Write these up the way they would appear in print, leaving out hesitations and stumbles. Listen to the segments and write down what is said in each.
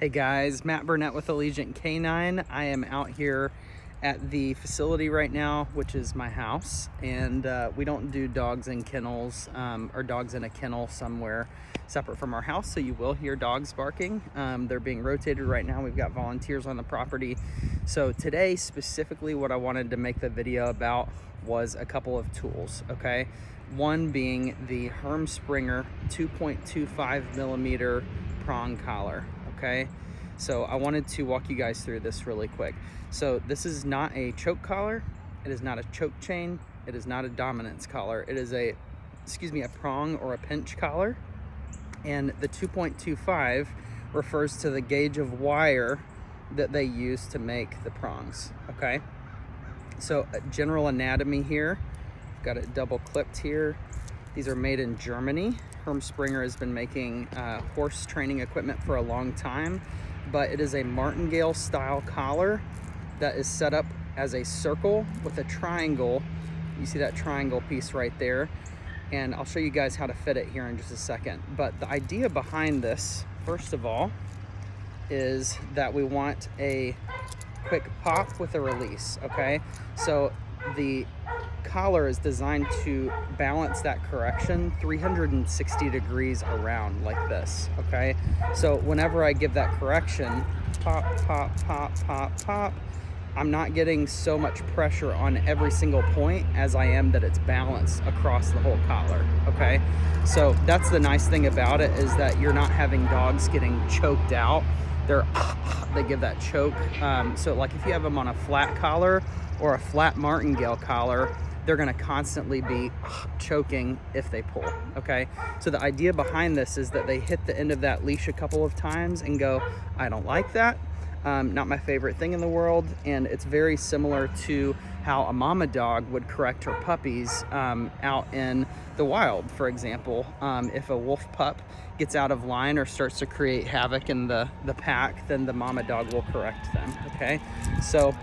Hey guys, Matt Burnett with Allegiant Canine. I am out here at the facility right now, which is my house, and we don't do dogs in kennels or dogs in a kennel somewhere separate from our house, so you will hear dogs barking. They're being rotated right now. We've got volunteers on the property. So today, specifically what I wanted to make the video about was a couple of tools, okay? One being the Herm Sprenger 2.25 millimeter prong collar. Okay, so I wanted to walk you guys through this really quick. So this is not a choke collar, it is not a choke chain, it is not a dominance collar. It is a prong or a pinch collar, and the 2.25 refers to the gauge of wire that they use to make the prongs. Okay, so general anatomy here, I've got it double clipped here. These are made in Germany. Herm Sprenger has been making horse training equipment for a long time, but it is a martingale style collar that is set up as a circle with a triangle. You see that triangle piece right there, and I'll show you guys how to fit it here in just a second. But the idea behind this, first of all, is that we want a quick pop with a release, okay? So the collar is designed to balance that correction 360 degrees around like this, okay? So whenever I give that correction, pop, pop, pop, pop, pop, I'm not getting so much pressure on every single point as I am that it's balanced across the whole collar, okay? So that's the nice thing about it, is that you're not having dogs getting choked out. They give that choke. So like if you have them on a flat collar or a flat martingale collar, they're gonna constantly be choking if they pull, okay? So the idea behind this is that they hit the end of that leash a couple of times and go, I don't like that. Not my favorite thing in the world. And it's very similar to how a mama dog would correct her puppies out in the wild. For example, if a wolf pup gets out of line or starts to create havoc in the pack, then the mama dog will correct them, okay? So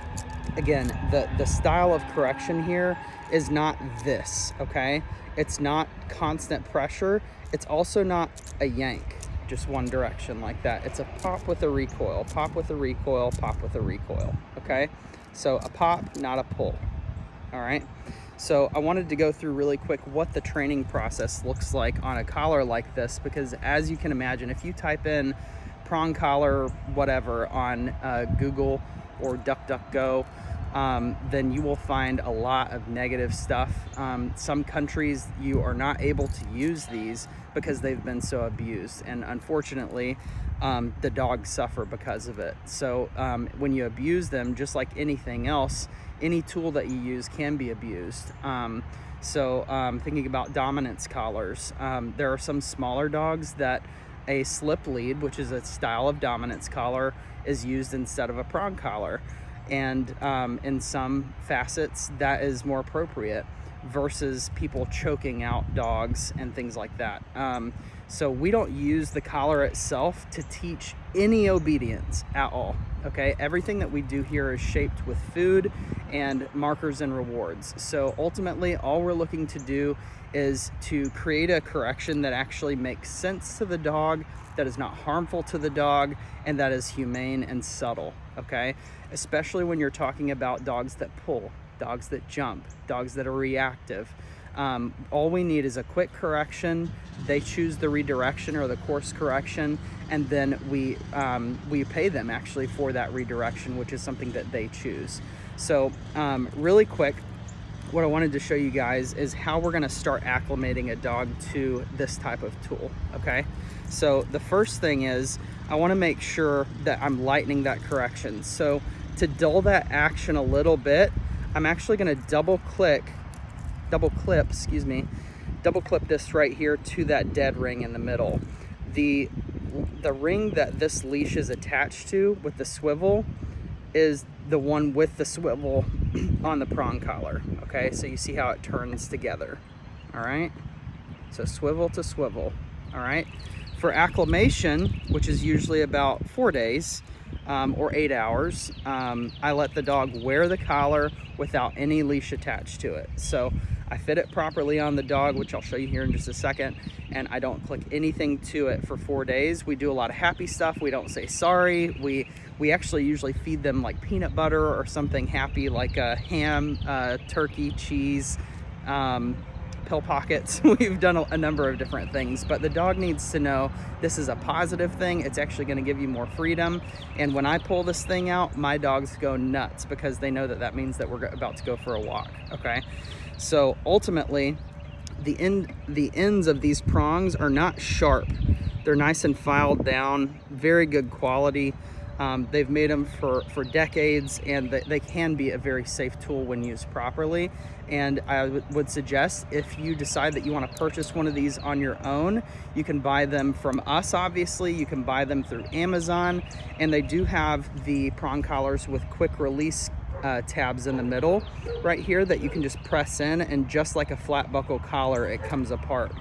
again, the style of correction here is not this, okay? It's not constant pressure. It's also not a yank, just one direction like that. It's a pop with a recoil, pop with a recoil, pop with a recoil, okay? So a pop, not a pull, all right? So I wanted to go through really quick what the training process looks like on a collar like this, because as you can imagine, if you type in prong collar, whatever, on Google or DuckDuckGo, then you will find a lot of negative stuff. Some countries, you are not able to use these because they've been so abused, and unfortunately the dogs suffer because of it. So when you abuse them, just like anything else, any tool that you use can be abused. Thinking about dominance collars, there are some smaller dogs that a slip lead, which is a style of dominance collar, is used instead of a prong collar. And in some facets that is more appropriate versus people choking out dogs and things like that. So we don't use the collar itself to teach any obedience at all, okay? Everything that we do here is shaped with food and markers and rewards. So ultimately all we're looking to do is to create a correction that actually makes sense to the dog, that is not harmful to the dog, and that is humane and subtle, okay? Especially when you're talking about dogs that pull, dogs that jump, dogs that are reactive. All we need is a quick correction. They choose the redirection or the course correction, and then we pay them actually for that redirection, which is something that they choose. So really quick, what I wanted to show you guys is how we're gonna start acclimating a dog to this type of tool, okay? So the first thing is I wanna make sure that I'm lightening that correction. So to dull that action a little bit, I'm actually gonna double clip this right here to that dead ring in the middle. The ring that this leash is attached to with the swivel is the one with the swivel on the prong collar, okay? So you see how it turns together, all right? So swivel to swivel, all right? For acclimation, which is usually about 4 days or 8 hours, I let the dog wear the collar without any leash attached to it. So I fit it properly on the dog, which I'll show you here in just a second, and I don't click anything to it for 4 days. We do a lot of happy stuff. We don't say sorry. We actually usually feed them like peanut butter or something happy, like ham, turkey, cheese, pill pockets. We've done a number of different things, but the dog needs to know this is a positive thing. It's actually going to give you more freedom. And when I pull this thing out, my dogs go nuts because they know that that means that we're about to go for a walk. Okay, so ultimately the ends of these prongs are not sharp. They're nice and filed down, very good quality. They've made them for decades, and they can be a very safe tool when used properly. And I would suggest, if you decide that you want to purchase one of these on your own, you can buy them from us. Obviously, you can buy them through Amazon, and they do have the prong collars with quick release tabs in the middle right here that you can just press in, and just like a flat buckle collar, it comes apart.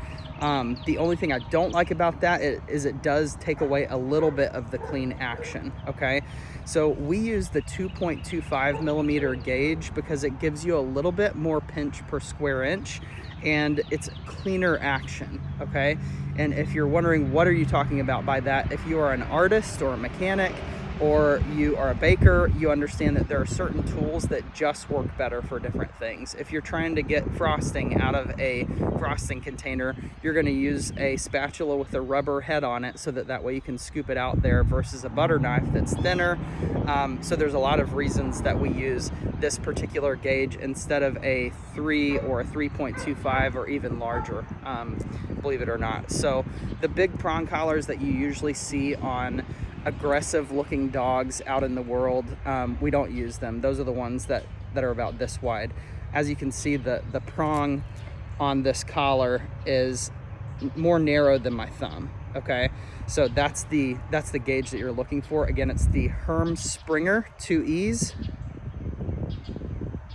The only thing I don't like about that is it does take away a little bit of the clean action. Okay, so we use the 2.25 millimeter gauge because it gives you a little bit more pinch per square inch, and it's cleaner action. Okay, and if you're wondering what are you talking about by that, if you are an artist or a mechanic or you are a baker, you understand that there are certain tools that just work better for different things. If you're trying to get frosting out of a frosting container, you're going to use a spatula with a rubber head on it so that way you can scoop it out there, versus a butter knife that's thinner. So there's a lot of reasons that we use this particular gauge instead of a 3 or a 3.25 or even larger, believe it or not. So the big prong collars that you usually see on aggressive looking dogs out in the world, we don't use them. Those are the ones that are about this wide. As you can see, the prong on this collar is more narrow than my thumb. Okay, so that's the gauge that you're looking for. Again, it's the Herm Sprenger 2.25.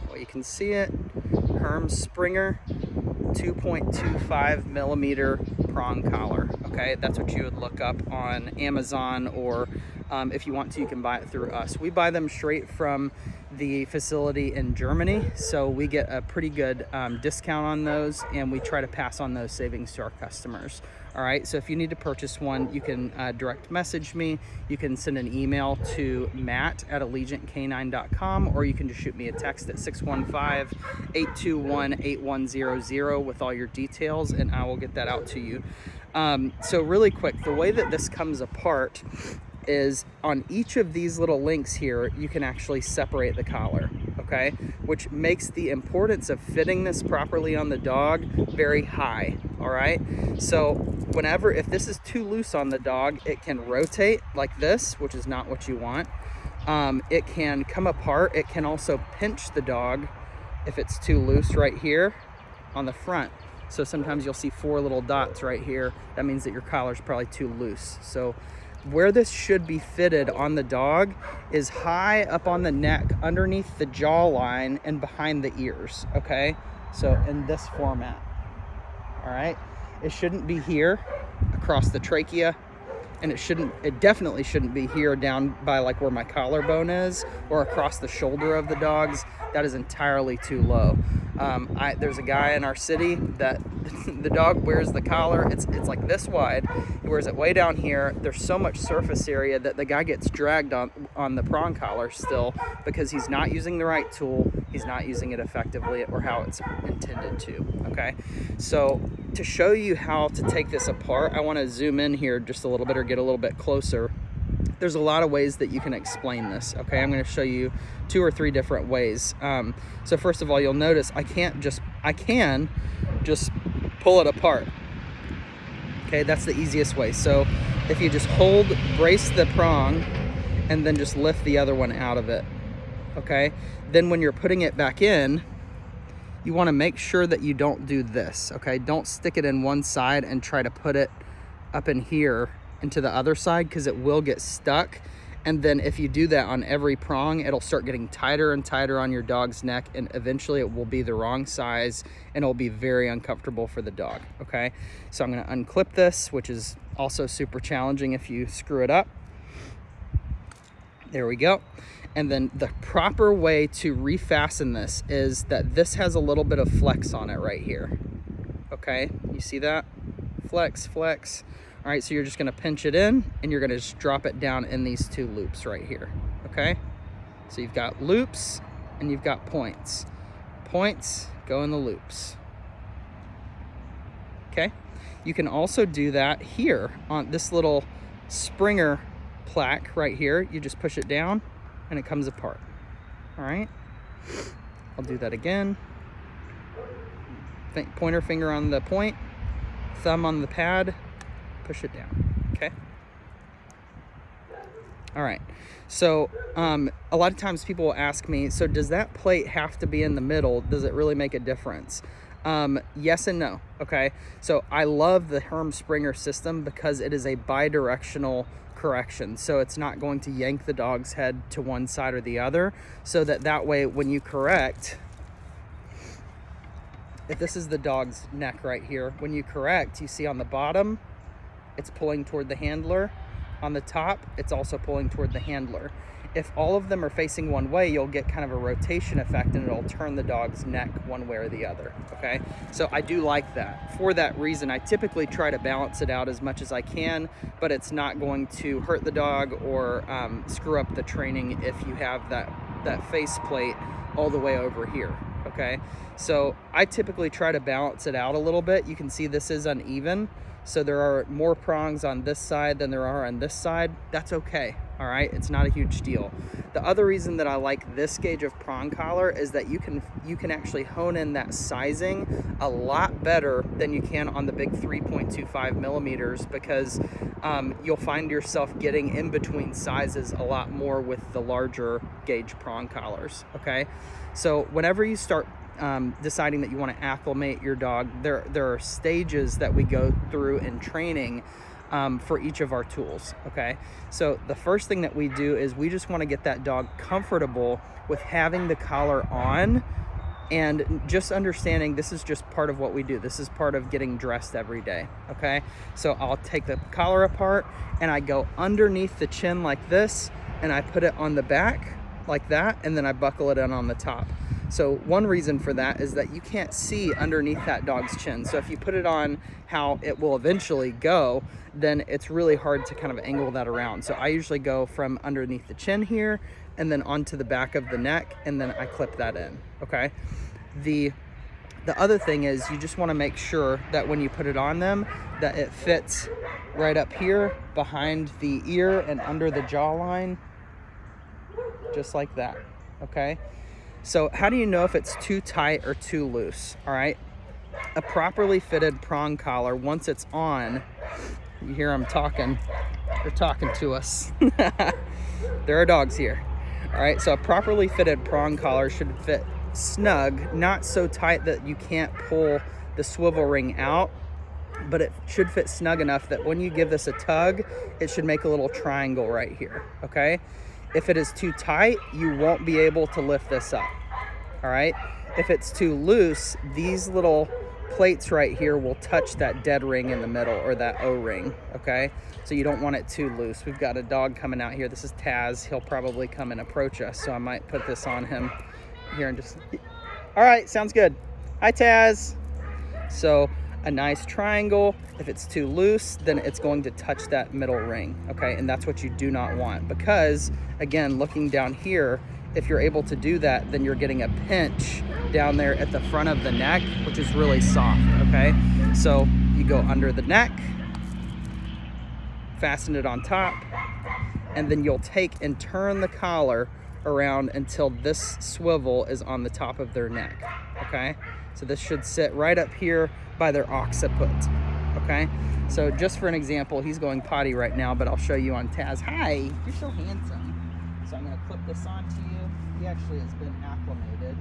Well, you can see it, Herm Sprenger 2.25 millimeter prong collar. Okay, that's what you would look up on Amazon, or if you want to, you can buy it through us. We buy them straight from the facility in Germany, so we get a pretty good discount on those, and we try to pass on those savings to our customers. All right, so if you need to purchase one, you can direct message me. You can send an email to matt@allegiantcanine.com, or you can just shoot me a text at 615-821-8100 with all your details, and I will get that out to you. So really quick, the way that this comes apart is on each of these little links here, you can actually separate the collar, okay? Which makes the importance of fitting this properly on the dog very high, all right? So if this is too loose on the dog, it can rotate like this, which is not what you want. It can come apart. It can also pinch the dog if it's too loose right here on the front. So sometimes you'll see 4 little dots right here. That means that your collar's probably too loose. So where this should be fitted on the dog is high up on the neck, underneath the jawline and behind the ears, okay? So in this format, all right? It shouldn't be here across the trachea, and it definitely shouldn't be here down by like where my collarbone is, or across the shoulder of the dogs. That is entirely too low. There's a guy in our city that the dog wears the collar, it's like this wide. He wears it way down here. There's so much surface area that the guy gets dragged on the prong collar still, because he's not using the right tool, he's not using it effectively or how it's intended to. Okay, so to show you how to take this apart, I want to zoom in here just a little bit, or get a little bit closer. There's a lot of ways that you can explain this. Okay, I'm going to show you 2 or 3 different ways. So first of all, you'll notice I can just pull it apart. Okay, that's the easiest way. So if you just brace the prong, and then just lift the other one out of it. Okay, then when you're putting it back in, you want to make sure that you don't do this. Okay, don't stick it in one side and try to put it up in here into the other side, because it will get stuck. And then if you do that on every prong, it'll start getting tighter and tighter on your dog's neck, and eventually it will be the wrong size, and it'll be very uncomfortable for the dog. Okay, so I'm going to unclip this, which is also super challenging if you screw it up. There we go. And then the proper way to refasten this is that this has a little bit of flex on it right here. Okay, you see that? Flex, flex. All right, so you're just gonna pinch it in and you're gonna just drop it down in these two loops right here, okay? So you've got loops and you've got points. Points go in the loops, okay? You can also do that here on this little Sprenger plaque right here. You just push it down and it comes apart, all right? I'll do that again. Pointer finger on the point, thumb on the pad, push it down, okay? All right, so a lot of times people will ask me, so does that plate have to be in the middle? Does it really make a difference? Yes and no, okay? So I love the Herm Sprenger system because it is a bi-directional correction. So it's not going to yank the dog's head to one side or the other, so that way when you correct, if this is the dog's neck right here, when you correct, you see on the bottom, it's pulling toward the handler. On the top, it's also pulling toward the handler. If all of them are facing one way, you'll get kind of a rotation effect and it'll turn the dog's neck one way or the other, okay? So I do like that. For that reason, I typically try to balance it out as much as I can, but it's not going to hurt the dog or screw up the training if you have that face plate all the way over here, okay? So I typically try to balance it out a little bit. You can see this is uneven. So there are more prongs on this side than there are on this side. That's okay, all right? It's not a huge deal. The other reason that I like this gauge of prong collar is that you can actually hone in that sizing a lot better than you can on the big 3.25 millimeters, because you'll find yourself getting in between sizes a lot more with the larger gauge prong collars, okay? So whenever you start deciding that you want to acclimate your dog, there are stages that we go through in training for each of our tools, okay? So the first thing that we do is we just want to get that dog comfortable with having the collar on, and just understanding this is just part of what we do. This is part of getting dressed every day, okay? So I'll take the collar apart and I go underneath the chin like this, and I put it on the back like that, and then I buckle it in on the top. So one reason for that is that you can't see underneath that dog's chin. So if you put it on how it will eventually go, then it's really hard to kind of angle that around. So I usually go from underneath the chin here and then onto the back of the neck, and then I clip that in, okay? The other thing is you just want to make sure that when you put it on them, that it fits right up here behind the ear and under the jawline, just like that, okay? So how do you know if it's too tight or too loose? All right, a properly fitted prong collar, once it's on, you hear them talking, they're talking to us. There are dogs here. All right, so a properly fitted prong collar should fit snug, not so tight that you can't pull the swivel ring out, but it should fit snug enough that when you give this a tug, it should make a little triangle right here, okay? If it is too tight, you won't be able to lift this up, all right? If it's too loose, these little plates right here will touch that dead ring in the middle, or that O-ring, okay? So you don't want it too loose. We've got a dog coming out here. This is Taz. He'll probably come and approach us, so I might put this on him here and just, all right, sounds good. Hi, Taz. So a nice triangle. If it's too loose, then it's going to touch that middle ring, okay? And that's what you do not want, because again, looking down here, if you're able to do that, then you're getting a pinch down there at the front of the neck, which is really soft, okay? So you go under the neck, fasten it on top, and then you'll take and turn the collar around until this swivel is on the top of their neck, okay? So this should sit right up here by their occiput, okay? So just for an example, he's going potty right now, but I'll show you on Taz. Hi, you're so handsome. So I'm gonna clip this onto you. He actually has been acclimated.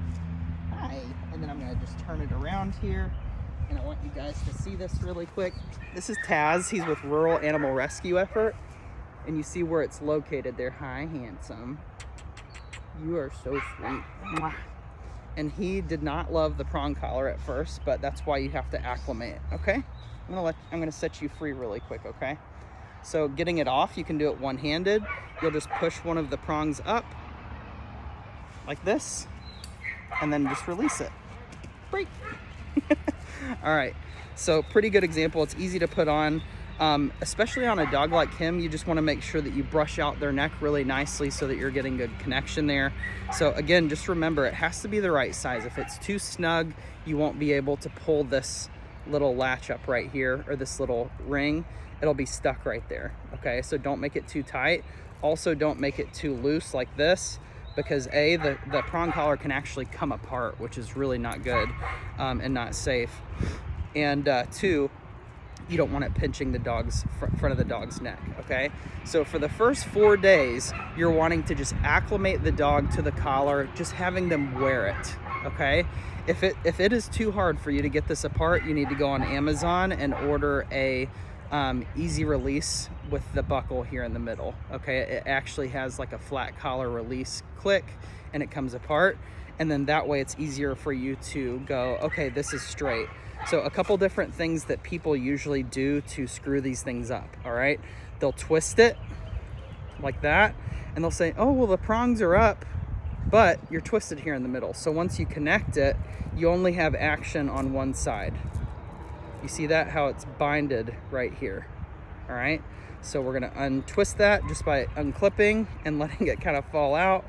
Hi, and then I'm gonna just turn it around here, and I want you guys to see this really quick. This is Taz. He's with Rural Animal Rescue Effort, and you see where it's located there. Hi, handsome. You are so sweet. Mwah. And he did not love the prong collar at first, but that's why you have to acclimate, okay? I'm gonna set you free really quick, okay? So getting it off, you can do it one-handed. You'll just push one of the prongs up like this, and then just release it. Break. All right, so pretty good example. It's easy to put on, especially on a dog like him. You just want to make sure that you brush out their neck really nicely so that you're getting good connection there. So again, just remember, it has to be the right size. If it's too snug, you won't be able to pull this little latch up right here, or this little ring. It'll be stuck right there. Okay, so don't make it too tight. Also, don't make it too loose like this, because the prong collar can actually come apart, which is really not good and not safe. And two, you don't want it pinching the dog's front of the dog's neck. Okay, so for the first 4 days, you're wanting to just acclimate the dog to the collar, just having them wear it. Okay, if it is too hard for you to get this apart, you need to go on Amazon and order a easy release with the buckle here in the middle. Okay, it actually has like a flat collar release click, and it comes apart, and then that way it's easier for you to go, okay, this is straight. So a couple different things that people usually do to screw these things up. All right, they'll twist it like that, and they'll say, oh, well, the prongs are up, but you're twisted here in the middle. So once you connect it, you only have action on one side. You see that, how it's binded right here. All right, so we're gonna untwist that just by unclipping and letting it kind of fall out.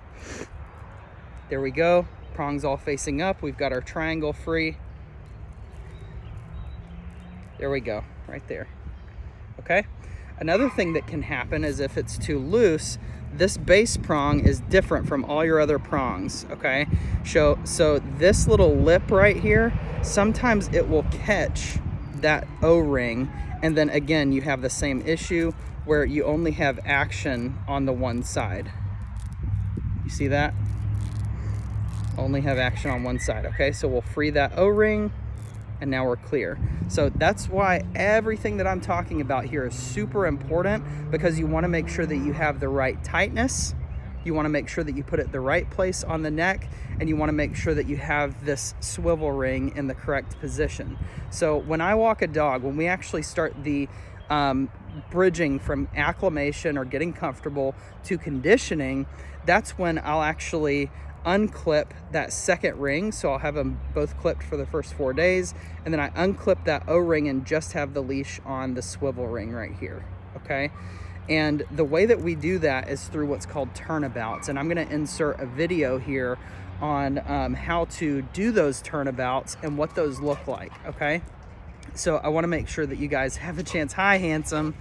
There we go, prongs all facing up. We've got our triangle free. There we go, right there. Okay, another thing that can happen is if it's too loose, this base prong is different from all your other prongs. Okay, so this little lip right here, sometimes it will catch that O-ring, and then again you have the same issue where you only have action on the one side. You see that? Only have action on one side. Okay, so we'll free that O-ring, and now we're clear. So that's why everything that I'm talking about here is super important, because you want to make sure that you have the right tightness. You want to make sure that you put it the right place on the neck, and you want to make sure that you have this swivel ring in the correct position. So when I walk a dog, when we actually start the bridging from acclimation or getting comfortable to conditioning, that's when I'll actually unclip that second ring. So I'll have them both clipped for the first 4 days, and then I unclip that O-ring and just have the leash on the swivel ring right here. Okay, and the way that we do that is through what's called turnabouts, and I'm going to insert a video here on how to do those turnabouts and what those look like. Okay, so I want to make sure that you guys have a chance. Hi, handsome.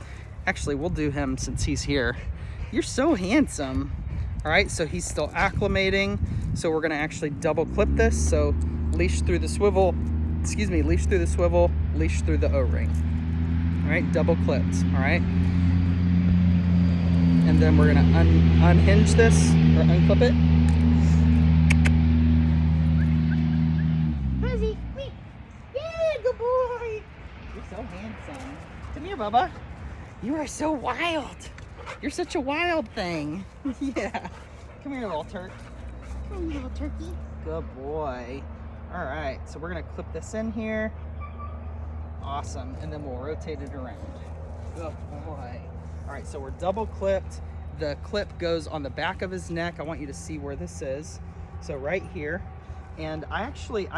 Actually, we'll do him since he's here. You're so handsome. All right, so he's still acclimating, so we're going to actually double clip this. So leash through the swivel, leash through the swivel, leash through the O-ring. All right, double clipped. All right, and then we're going to unhinge this, or unclip it. Fuzzy, wait. Yeah, good boy. You're so handsome. Come here, Bubba. You are so wild. You're such a wild thing. Yeah. Come here, little turk. Come here, little turkey. Good boy. All right, so we're gonna clip this in here. Awesome, and then we'll rotate it around. Good boy. All right, so we're double clipped. The clip goes on the back of his neck. I want you to see where this is. So right here. And I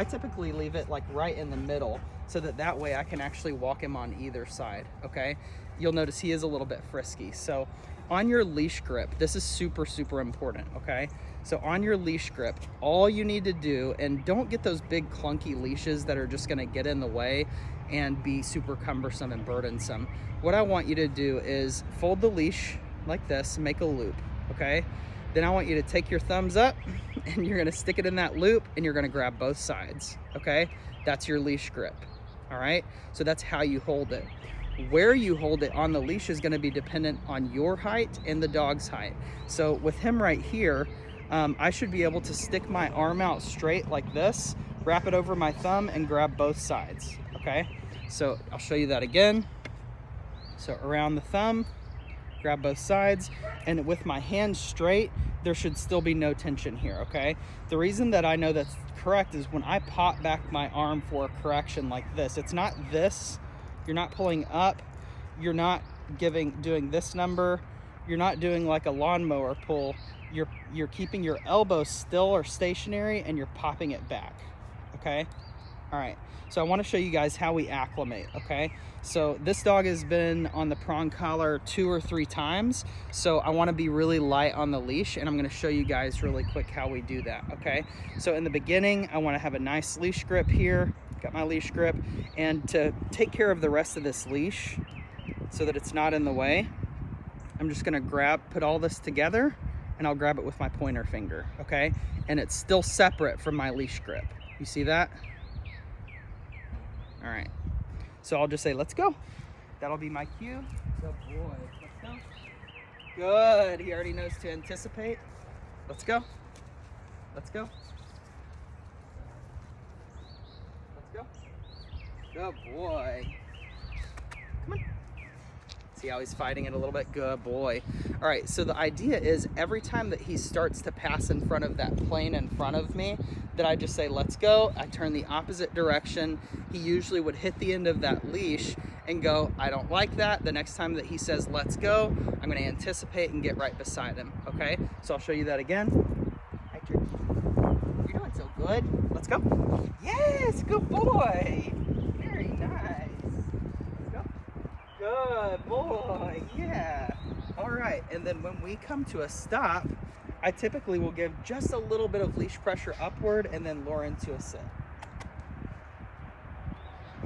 typically leave it like right in the middle, so that way I can actually walk him on either side. Okay, you'll notice he is a little bit frisky. So on your leash grip, this is super, super important. Okay, so on your leash grip, all you need to do, and don't get those big clunky leashes that are just going to get in the way and be super cumbersome and burdensome. What I want you to do is fold the leash like this, make a loop. Okay, then I want you to take your thumbs up and you're gonna stick it in that loop, and you're gonna grab both sides. Okay, that's your leash grip. All right, so that's how you hold it. Where you hold it on the leash is gonna be dependent on your height and the dog's height. So with him right here, I should be able to stick my arm out straight like this, wrap it over my thumb, and grab both sides. Okay, so I'll show you that again. So around the thumb, grab both sides, and with my hands straight, there should still be no tension here. Okay, the reason that I know that's correct is when I pop back my arm for a correction like this, it's not this, you're not pulling up, you're not doing this number, you're not doing like a lawnmower pull. You're keeping your elbow still or stationary, and you're popping it back, okay? All right, so I wanna show you guys how we acclimate, okay? So this dog has been on the prong collar 2 or 3 times, so I wanna be really light on the leash, and I'm gonna show you guys really quick how we do that, okay? So in the beginning, I wanna have a nice leash grip here, got my leash grip, and to take care of the rest of this leash so that it's not in the way, I'm just gonna put all this together, and I'll grab it with my pointer finger, okay? And it's still separate from my leash grip. You see that? All right, so I'll just say, let's go. That'll be my cue. Good boy, let's go. Good, he already knows to anticipate. Let's go, let's go. Let's go. Good boy. Come on. See how he's fighting it a little bit? Good boy. All right, so the idea is every time that he starts to pass in front of that plane in front of me, that I just say, let's go. I turn the opposite direction. He usually would hit the end of that leash and go, I don't like that. The next time that he says, let's go, I'm gonna anticipate and get right beside him, okay? So I'll show you that again. Hi, Turkey. You're doing so good. Let's go. Yes, good boy. Very nice. Let's go. Good boy, yeah. All right, and then when we come to a stop, I typically will give just a little bit of leash pressure upward and then lure into a sit.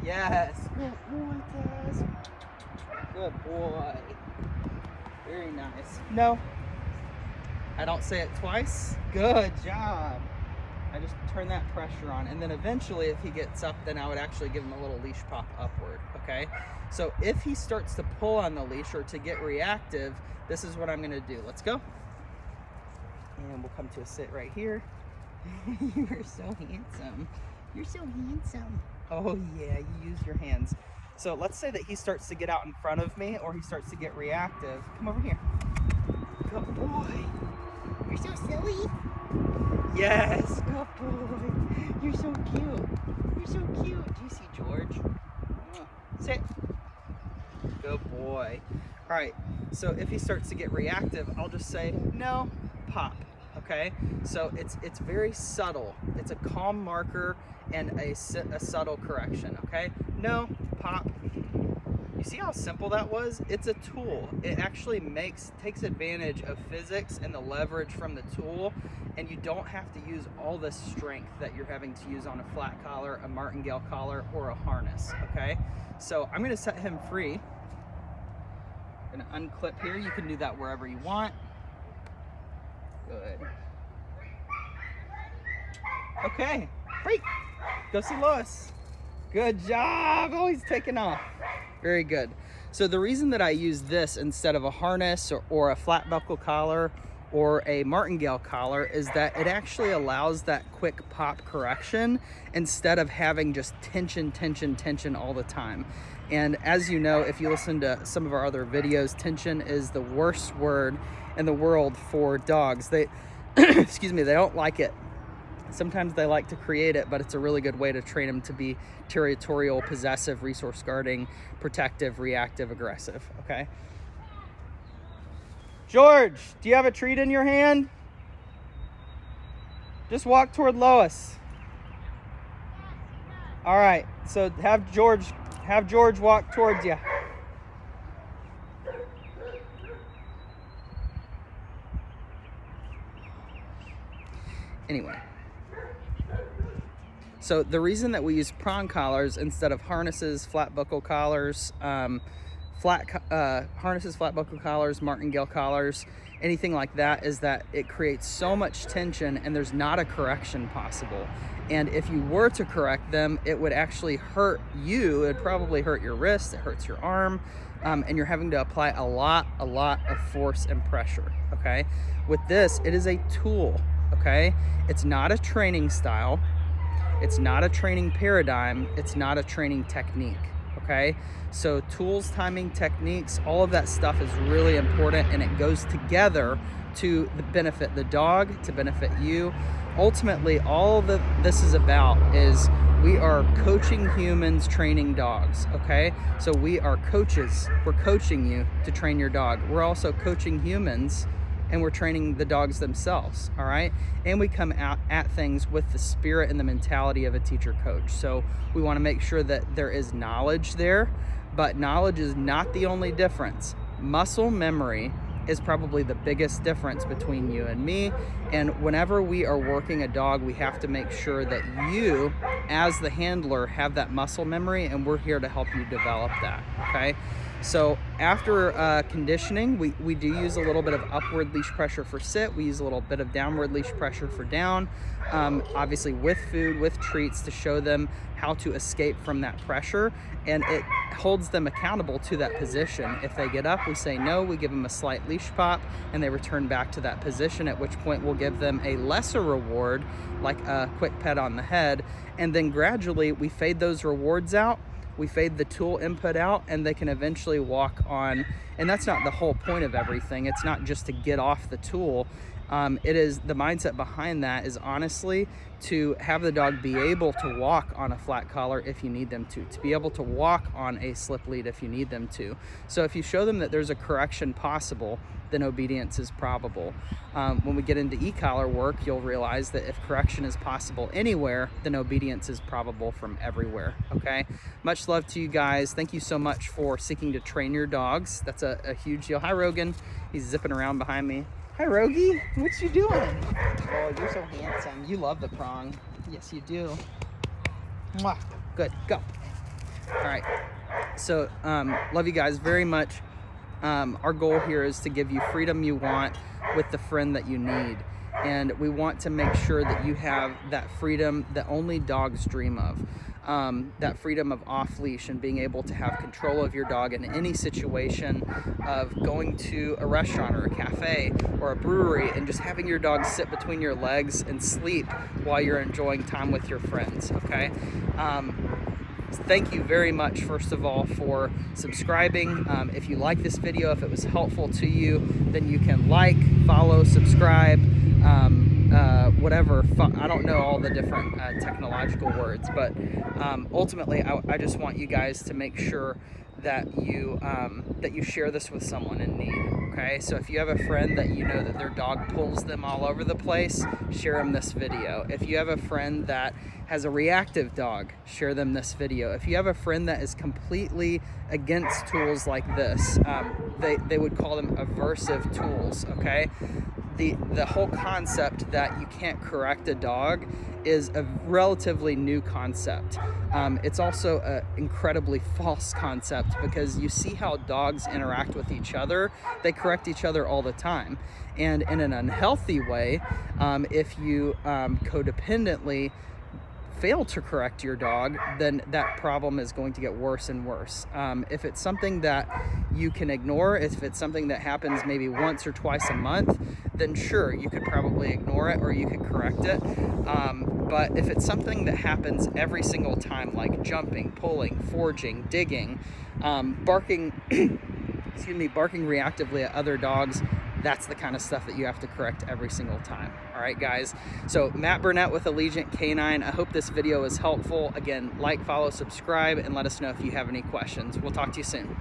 Yes, good boy, Taz. Good boy. Very nice. No, I don't say it twice. Good job. I just turn that pressure on, and then eventually if he gets up, then I would actually give him a little leash pop upward, okay? So if he starts to pull on the leash or to get reactive, this is what I'm gonna do. Let's go. And we'll come to a sit right here. You're so handsome. You're so handsome. Oh yeah, you use your hands. So let's say that he starts to get out in front of me or he starts to get reactive. Come over here. Good boy. You're so silly. Yes, good boy. You're so cute. You're so cute. Do you see George? Sit. Good boy. All right, so if he starts to get reactive, I'll just say, no, pop, okay? So it's very subtle. It's a calm marker and a subtle correction, okay? No, pop. You see how simple that was? It's a tool. It actually takes advantage of physics and the leverage from the tool, and you don't have to use all the strength that you're having to use on a flat collar, a martingale collar, or a harness, okay? So I'm gonna set him free. Gonna unclip here. You can do that wherever you want. Good. Okay, break. Go see Lois. Good job. Oh, he's taking off. Very good. So the reason that I use this instead of a harness or a flat buckle collar or a martingale collar is that it actually allows that quick pop correction instead of having just tension, tension, tension all the time. And as you know, if you listen to some of our other videos, tension is the worst word in the world for dogs. They, excuse me, they don't like it. Sometimes they like to create it, but it's a really good way to train them to be territorial, possessive, resource guarding, protective, reactive, aggressive, okay? George, do you have a treat in your hand? Just walk toward Lois. All right, so have George walk towards you. Anyway. So the reason that we use prong collars instead of harnesses, flat buckle collars, harnesses, flat buckle collars, martingale collars, anything like that, is that it creates so much tension and there's not a correction possible. And if you were to correct them, it would actually hurt you. It'd probably hurt your wrist, it hurts your arm, and you're having to apply a lot of force and pressure, okay? With this, it is a tool, okay? It's not a training style. It's not a training paradigm. It's not a training technique, okay? So tools, timing, techniques, all of that stuff is really important, and it goes together to benefit the dog, to benefit you. Ultimately, all that this is about is we are coaching humans, training dogs, okay? So we are coaches. We're coaching you to train your dog. We're also coaching humans, and we're training the dogs themselves, all right? And we come out at things with the spirit and the mentality of a teacher coach. So we want to make sure that there is knowledge there, but knowledge is not the only difference. Muscle memory is probably the biggest difference between you and me. And whenever we are working a dog, we have to make sure that you, as the handler, have that muscle memory, and we're here to help you develop that, okay? So after conditioning, we do use a little bit of upward leash pressure for sit. We use a little bit of downward leash pressure for down, obviously with food, with treats, to show them how to escape from that pressure, and it holds them accountable to that position. If they get up, we say no, we give them a slight leash pop, and they return back to that position, at which point we'll give them a lesser reward, like a quick pet on the head, and then gradually we fade those rewards out. We fade the tool input out, and they can eventually walk on. And that's not the whole point of everything. It's not just to get off the tool. It is, the mindset behind that is honestly to have the dog be able to walk on a flat collar if you need them to be able to walk on a slip lead if you need them to. So if you show them that there's a correction possible, then obedience is probable. When we get into e-collar work, you'll realize that if correction is possible anywhere, then obedience is probable from everywhere, okay? Much love to you guys. Thank you so much for seeking to train your dogs. That's a huge deal. Hi, Rogan. He's zipping around behind me. Hi, Rogie. What you doing? Oh, you're so handsome. You love the prong. Yes, you do. Mwah. Good. Go. All right. So, love you guys very much. Our goal here is to give you freedom you want with the friend that you need. And we want to make sure that you have that freedom that only dogs dream of. That freedom of off leash and being able to have control of your dog in any situation of going to a restaurant or a cafe or a brewery and just having your dog sit between your legs and sleep while you're enjoying time with your friends, okay? Thank you very much, first of all, for subscribing. If you like this video, if it was helpful to you, then you can like, follow, subscribe, whatever. I don't know all the different technological words, but ultimately I just want you guys to make sure that you share this with someone in need, okay? So if you have a friend that you know that their dog pulls them all over the place, share them this video. If you have a friend that has a reactive dog, share them this video. If you have a friend that is completely against tools like this, they would call them aversive tools, okay? The whole concept that you can't correct a dog is a relatively new concept. It's also an incredibly false concept, because you see how dogs interact with each other. They correct each other all the time. And in an unhealthy way, if you codependently fail to correct your dog, then that problem is going to get worse and worse. If it's something that you can ignore, if it's something that happens maybe once or twice a month, then sure, you could probably ignore it or you could correct it. But if it's something that happens every single time, like jumping, pulling, forging, digging, barking, barking reactively at other dogs, that's the kind of stuff that you have to correct every single time. All right, guys. So Matt Burnett with Allegiant Canine. I hope this video was helpful. Again, like, follow, subscribe, and let us know if you have any questions. We'll talk to you soon.